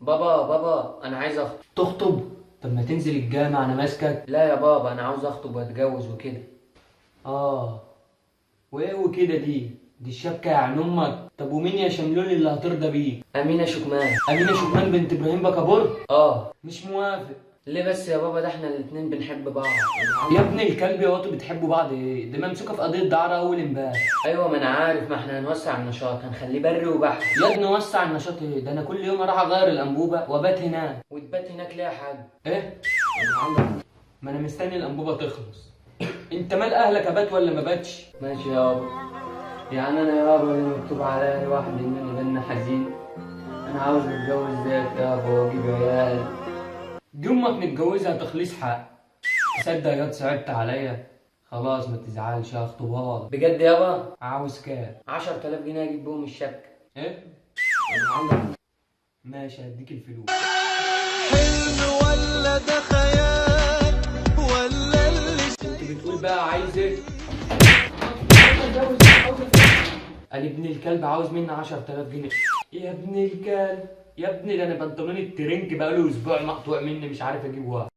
بابا انا عايز اخطب. تخطب؟ طب ما تنزل الجامع انا ماسكك. لا يا بابا، انا عاوز اخطب واتجوز وكده. اه، وايه وكده دي الشبكة يعني امك؟ طب ومين يا شملول اللي هترضى بيه؟ امينه شكمان. امينة شكمان بنت ابراهيم بكابور؟ اه. مش موافق. ليه بس يا بابا؟ ده احنا الاتنين بنحب بعض. يا ابن الكلب يا وطي، بتحبوا بعض ايه؟ دي ممسوكه في قضيه دعاره اول امبارح. ايوه ما انا عارف، ما احنا هنوسع النشاط، هنخليه بري وبحري. يا ابني وسع النشاط ايه؟ ده انا كل يوم اروح اغير الانبوبه وابات هناك. وتبات هناك ليه يا حاج؟ ايه؟ ما انا مستني الانبوبه تخلص. انت مال اهلك، ابات ولا ما باتش؟ ماشي يابا. يعني انا يابا اللي مكتوب عليا لوحدي ان انا بنا حزين؟ انا عاوز اتجوز زيك يابا واجيب عيال. دي امك متجوزها تخليص حق. تصدق ياض صعبت عليا. خلاص ما تزعلش، هخطبها لك. بجد يابا؟ عاوز كام؟ 10,000 جنيه اجيب بهم الشبكه. ايه؟ ماشي هديك الفلوس. حلم ولا ده خيال ولا اللي كنت بتقول بقى عايز ايه؟ قال ابن الكلب عاوز مني 10,000 جنيه. يا ابن الكلب، يا ابني ده انا بنطلون الترنج بقاله اسبوع مقطوع مني، مش عارف اجيب واحد.